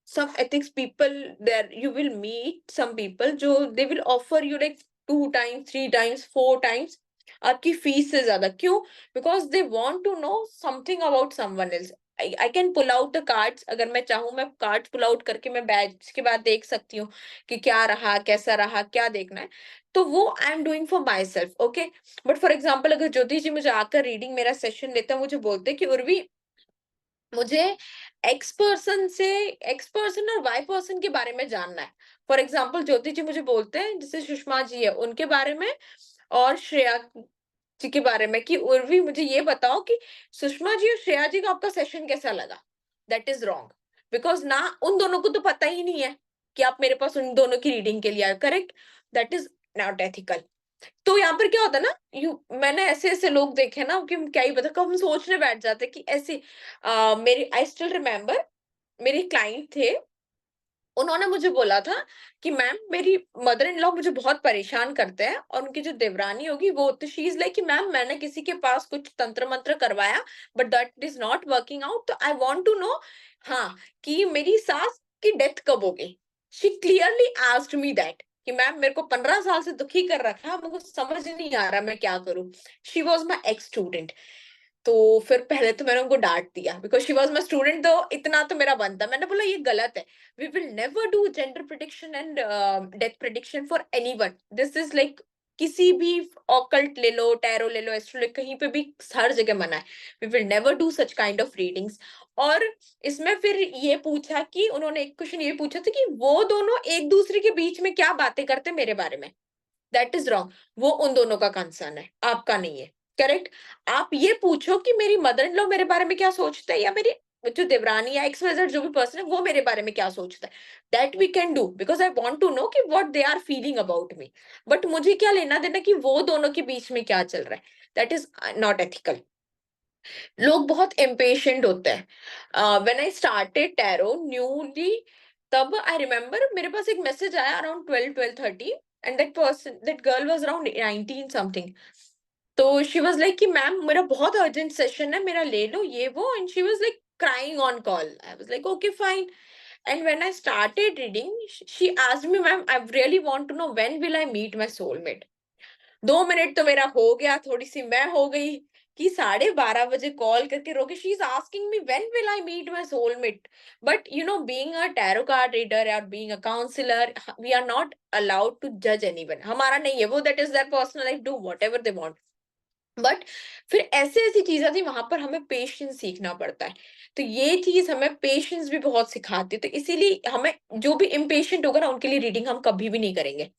some ethics people there. You will meet some people जो they will offer you like 2 times, 3 times, 4 times आपकी फीस से ज्यादा. क्यों? Because they want to know something about someone else. I can pull out the cards. अगर मैं चाहूँ मैं कार्ड्स पुल आउट करके मैं बैच के बाद देख सकती हूँ कि क्या रहा, कैसा रहा, क्या देखना है. तो वो I am doing for my self. Okay. But for example अगर ज्योति जी मुझे आकर रीडिंग मेरा सेशन लेते हैं, मुझे बोलते हैं कि उर्वी मुझे एक्स पर्सन और वाई पर्सन के बारे में जानना है. फॉर एग्जाम्पल ज्योति जी मुझे बोलते हैं जैसे सुषमा जी है उनके बारे में और श्रेया जी के बारे में कि उर्वी मुझे ये बताओ कि सुषमा जी और श्रेया जी का आपका सेशन कैसा लगा. That is wrong. बिकॉज ना उन दोनों को तो पता ही नहीं है कि आप मेरे पास उन दोनों की रीडिंग के लिए आए. Correct. That is not ethical. तो यहाँ पर क्या होता है ना, मैंने ऐसे ऐसे लोग देखे ना कि क्या ही पता कब हम सोचने बैठ जाते कि ऐसे मेरी आई स्टिल रिमेम्बर मेरे क्लाइंट थे. उन्होंने मुझे बोला था कि मैम मेरी मदर इन लॉ मुझे बहुत परेशान करते हैं और उनकी जो देवरानी होगी वो, तो शी इज लाइक कि मैम मैंने किसी के पास कुछ तंत्र मंत्र करवाया but that is not working out, तो आई वांट टू नो हाँ कि मेरी सास की डेथ कब होगी. She clearly asked me that कि मैम मेरे को 15 साल से दुखी कर रखा है, मुझे समझ नहीं आ रहा मैं क्या करूं. She was my x student. तो फिर पहले तो मैंने उनको डांट दिया because she was my student. तो इतना तो मेरा बनता. मैंने बोला ये गलत है. We will never do gender prediction and death prediction for anyone. This is like किसी भी ऑकल्ट ले लो, टैरो ले लो, एस्ट्रो कहीं पे भी हर जगह मना है. We will never do such kind of readings. और इसमें फिर ये पूछा कि उन्होंने एक क्वेश्चन ये पूछा था कि वो दोनों एक दूसरे के बीच में क्या बातें करते मेरे बारे में. That is wrong. वो उन दोनों का कंसर्न है, आपका नहीं है. करेक्ट. आप ये पूछो कि मेरी मदर इन लॉ मेरे बारे में क्या सोचते हैं या मेरी जो देवरानी या एक्स जो भी पर्सन है वो मेरे बारे में क्या सोचता है. That we can do because I want to know कि what they are feeling about me. But मुझे क्या लेना देना कि वो दोनों के बीच में क्या चल रहा है. That is not ethical. लोग बहुत इम्पेशेंट होते हैं. When I started tarot newly, तब आई रिमेम्बर मेरे पास एक मैसेज आया around 12-12:30 and that girl was around 19 something. तो शी वाज लाइक कि मैम मेरा बहुत अर्जेंट सेशन है, मेरा ले लो ये वो. And she was like crying on call. I was like, okay, fine. And when I started reading, she asked me, ma'am, I really want to know when will I meet my soulmate. 2 minute तो मेरा हो गया, थोड़ी सी मैं हो गई कि 12:30 बजे कॉल करके रोके. She is asking me when will I meet my soulmate. But being a tarot card reader और being a counsellor, we are not allowed to जज एनीवन. हमारा नहीं है वो. That is their personal life. Do whatever they want. But फिर ऐसे ऐसी चीजें थी वहां पर हमें पेशेंस सीखना पड़ता है. तो ये चीज हमें पेशेंस भी बहुत सिखाती है. तो इसीलिए हमें जो भी इम्पेशेंट होगा ना उनके लिए रीडिंग हम कभी भी नहीं करेंगे.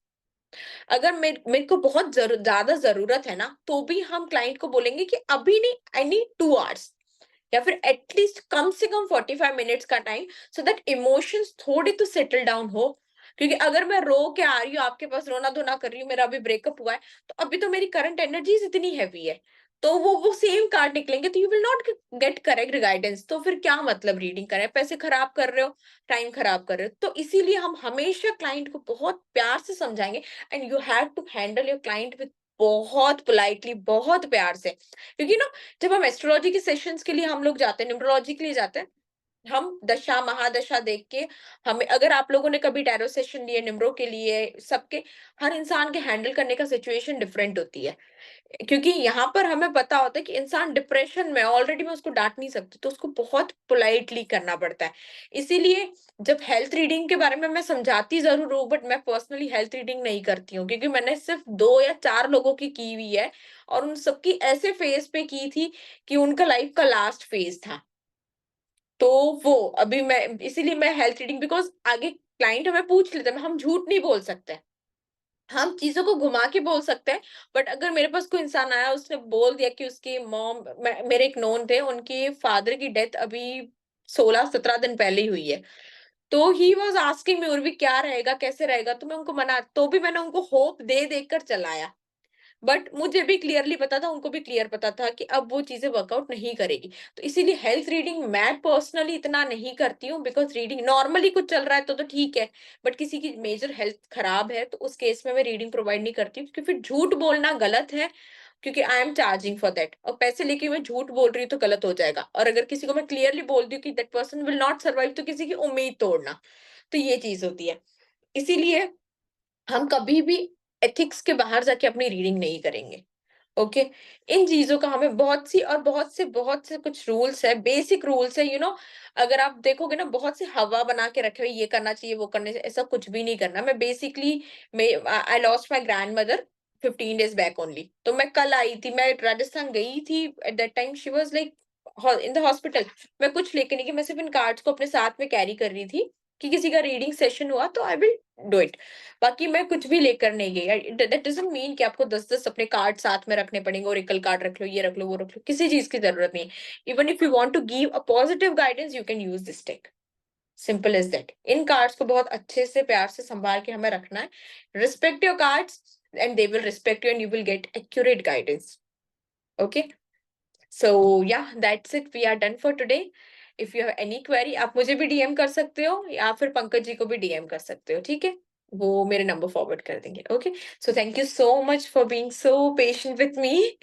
अगर मेरे को बहुत ज्यादा जरूरत है ना तो भी हम क्लाइंट को बोलेंगे कि अभी नहीं, आई नीड 2 hours. या फिर एटलीस्ट कम से कम 45 मिनट्स का टाइम, सो दैट इमोशंस थोड़े तो सेटल डाउन हो। क्योंकि अगर मैं रो के आ रही हूँ आपके पास, रोना धोना कर रही हूँ, मेरा अभी ब्रेकअप हुआ है, तो अभी तो मेरी करंट एनर्जीज इतनी हैवी है, तो वो सेम कार्ड निकलेंगे, तो you will not gate correct guidance. तो फिर क्या मतलब रीडिंग करें, पैसे खराब कर रहे हो, टाइम खराब कर रहे हो। तो इसीलिए हम हमेशा क्लाइंट को बहुत प्यार से समझाएंगे, and you have to handle your client with बहुत पोलाइटली, बहुत प्यार से। क्योंकि ना, जब हम एस्ट्रोलॉजी के सेशंस के लिए हम लोग जाते हैं, न्यूमरोलॉजी के लिए जाते हैं, हम दशा महादशा देख के, हमें, अगर आप लोगों ने कभी टैरो सेशन लिए, निम्रो के लिए, सबके, हर इंसान के हैंडल करने का सिचुएशन डिफरेंट होती है। क्योंकि यहाँ पर हमें पता होता है कि इंसान डिप्रेशन में ऑलरेडी, मैं उसको डांट नहीं सकती, तो उसको बहुत पोलाइटली करना पड़ता है। इसीलिए जब हेल्थ रीडिंग के बारे में मैं समझाती जरूर हूँ, बट मैं पर्सनली हेल्थ रीडिंग नहीं करती हूँ, क्योंकि मैंने सिर्फ 2 या 4 लोगों की हुई है, और उन सबकी ऐसे फेज पे की थी कि उनका लाइफ का लास्ट फेज था। तो वो अभी मैं, इसीलिए मैं हेल्थ रीडिंग, बिकॉज आगे क्लाइंट हमें पूछ लेते हैं, हम झूठ नहीं बोल सकते, हम चीज़ों को घुमा के बोल सकते हैं। बट अगर मेरे पास कोई इंसान आया, उसने बोल दिया कि उसकी मॉम, मेरे एक नोन थे, उनके फादर की डेथ अभी 16-17 दिन पहले ही हुई है। तो he was asking me, Urvi क्या रहेगा, कैसे रहेगा? तो मैं उनको मना, तो भी मैंने उनको होप दे देकर चलाया। बट मुझे भी क्लियरली पता था, उनको भी क्लियर पता था कि अब वो चीज़ें वर्कआउट नहीं करेगी। तो इसीलिए हेल्थ रीडिंग मैं पर्सनली इतना नहीं करती हूँ, बिकॉज़ रीडिंग नॉर्मली कुछ चल रहा है तो ठीक है, बट किसी की मेजर हेल्थ खराब है, तो उस केस में मैं रीडिंग प्रोवाइड नहीं करती हूँ, क्योंकि फिर झूठ बोलना गलत है, क्योंकि I am charging for that, और पैसे लेके मैं झूठ बोल रही हूँ तो गलत हो जाएगा। और अगर किसी को मैं क्लियरली बोल दी हूँ कि that person will not survive, तो किसी की उम्मीद तोड़ना, तो ये चीज़ होती है। इसीलिए हम कभी भी एथिक्स के बाहर जाके अपनी रीडिंग नहीं करेंगे। ओके, इन चीजों का हमें बहुत से कुछ रूल्स है, बेसिक रूल्स है, अगर आप देखोगे ना, बहुत से हवा बना के रखे हुए, ये करना चाहिए, वो करने से, ऐसा कुछ भी नहीं करना। मैं बेसिकली, मैं I lost my grand mother 15 days back only. तो मैं कल आई थी, मैं राजस्थान गई थी, at that time she was like in the hospital. मैं कुछ लेके नहीं गई, मैं सिर्फ इन कार्ड्स को अपने साथ में कैरी कर रही थी कि किसी का रीडिंग सेशन हुआ तो आई विल डू इट। बाकी मैं कुछ भी लेकर नहीं गई। दैट डजंट मीन कि आपको 10-10 अपने कार्ड साथ में रखने पड़ेंगे, ओरेकल कार्ड रख लो, ये रख लो, वो रख लो, किसी चीज की जरूरत नहीं। Even if you want to give a positive guidance, you can use this tech. Simple as that. इन कार्ड्स को बहुत अच्छे से, प्यार से संभाल के हमें रखना है। Respect your cards and they will respect you, and you will get accurate guidance. Okay, so yeah that's it, we are done for today. If you have any query, आप मुझे भी डीएम कर सकते हो, या फिर पंकज जी को भी डीएम कर सकते हो, ठीक है? वो मेरे नंबर फॉरवर्ड कर देंगे। Okay, so thank you so much for being so patient with me,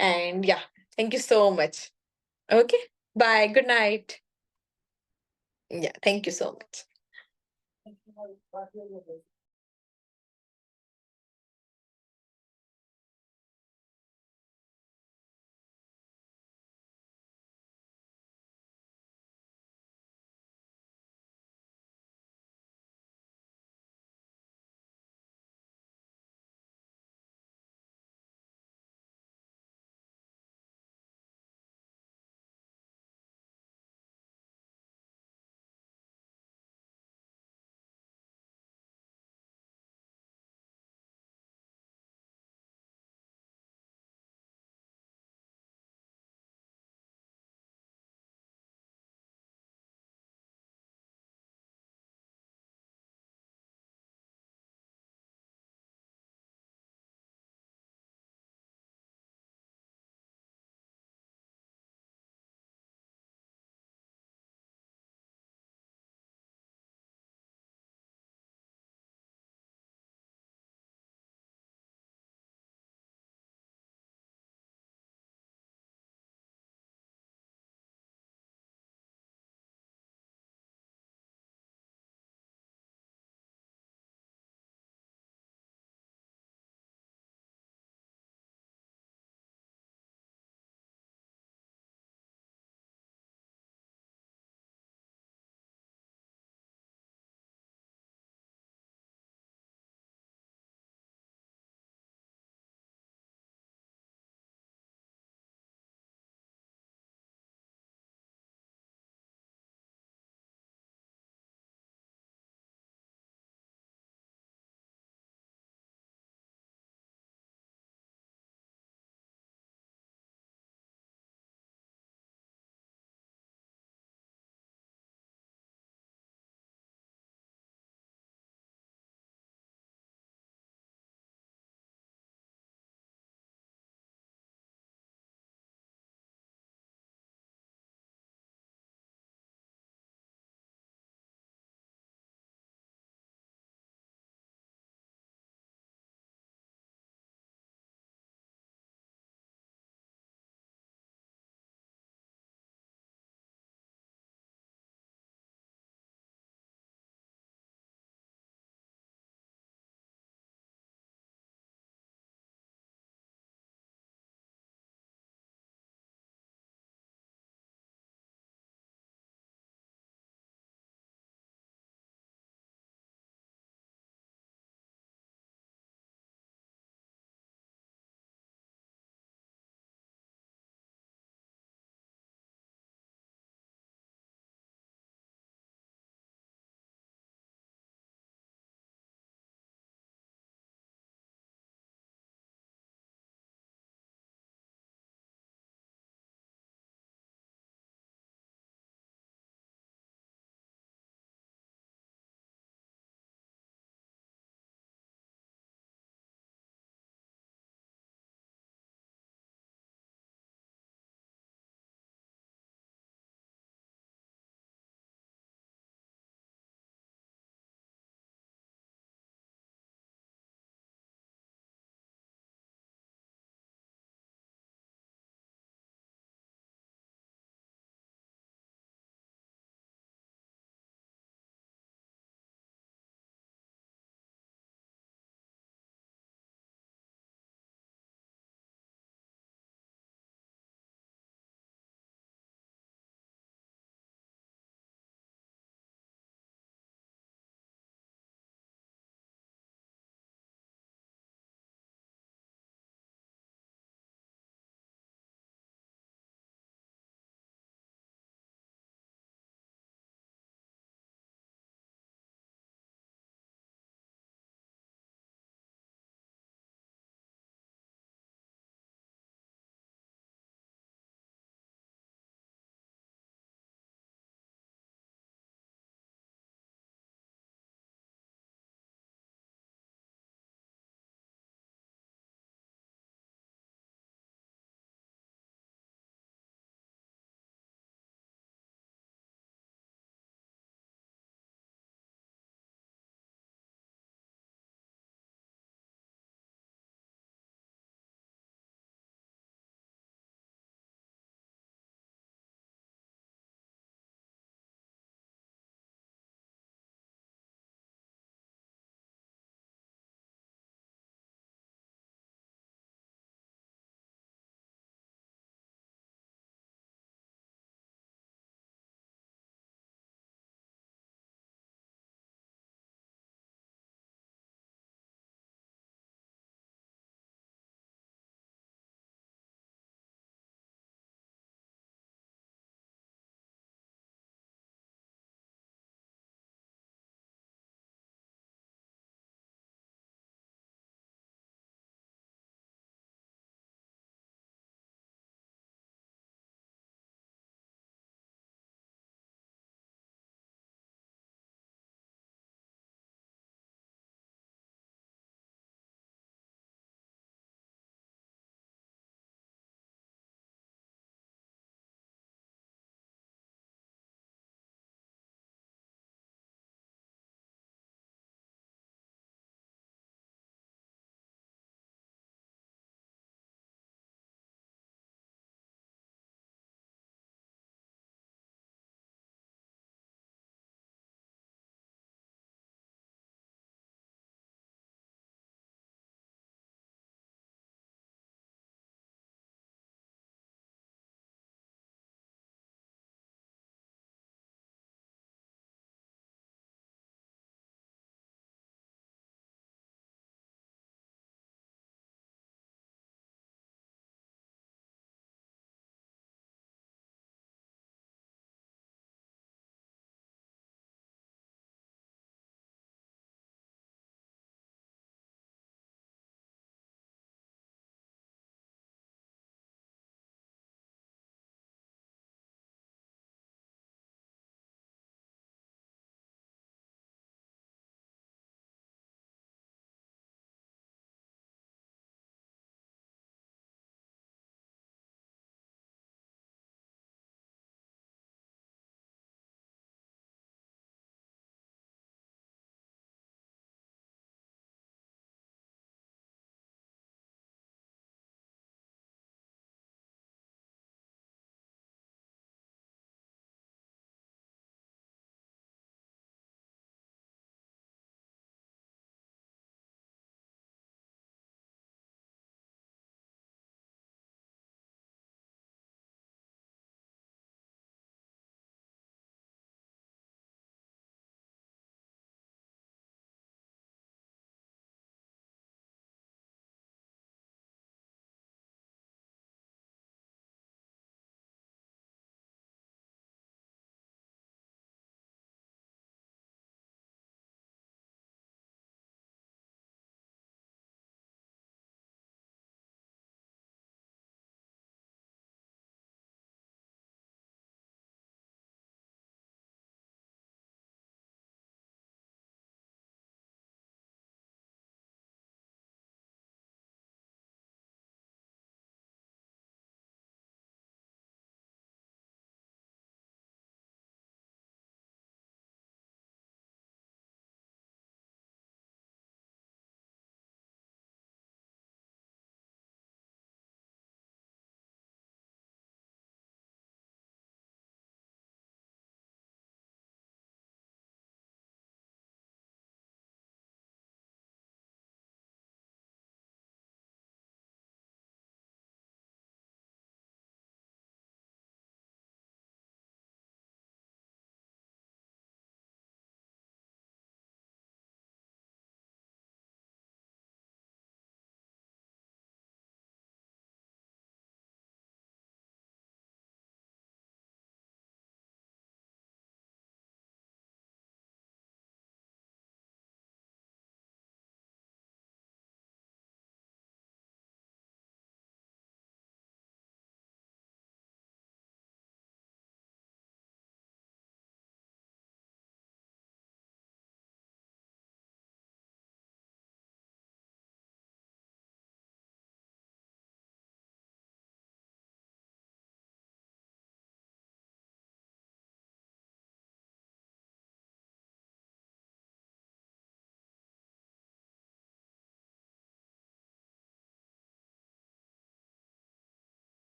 and yeah, thank you so much. Okay, bye, good night. Yeah, thank you so much.